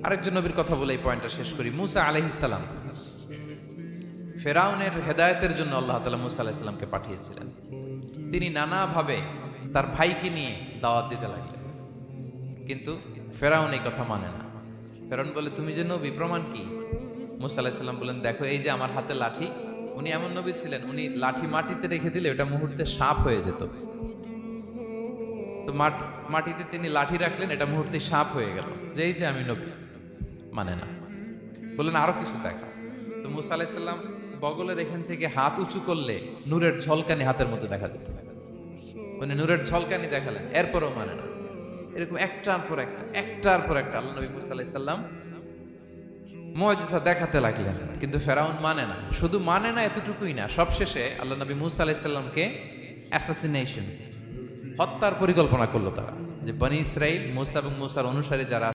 আরেকজন নবীর কথা বলে এই পয়েন্টটা শেষ করি। মুসা আলাইহিস সালাম, ফেরাউনের হেদায়েতের জন্য আল্লাহ তাআলা মুসা আলাইহিস সালামকে পাঠিয়েছিলেন। তিনি নানাভাবে তার ভাইকে নিয়ে দাওয়াত দিতে লাগলেন, কিন্তু ফেরাউন এই কথা মানে না। ফেরাউন বলে, তুমি যে নবী, প্রমাণ কি? মুসা আলাইহিস সালাম বলেন, দেখো এই যে আমার হাতে লাঠি। উনি এমন নবী ছিলেন, উনি লাঠি মাটিতে রেখে দিলে ওটা মুহূর্তে সাপ হয়ে যেত। তো মাটিতে তিনি লাঠি রাখলেন, এটা মুহূর্তে সাপ হয়ে গেল, যে এই যে আমি নবী। মানে না, বললেন আরো কিছু দেখা। তো মুসা আলাইহিস সালাম বগলের এখান থেকে হাত উঁচু করলে নূরের ঝলকানি হাতের মধ্যে দেখা যেত। উনি নূরের ঝলকানি দেখালেন, এরপরও মানে না। এরকম একটার পর একটা আল্লাহ নবী মুসা আলাইহিস সালাম মুআজিজা দেখাতে লাগলেন, কিন্তু ফেরাউন মানে না। শুধু মানে না এতটুকুই না, সবশেষে আল্লাহ নবী মুসা আলাইহিস সালামকে অ্যাসাসিনেশন, হত্যার পরিকল্পনা করলো তারা। যে বনি ইসরাইল, মুসা এবং মুসার অনুসারী যারা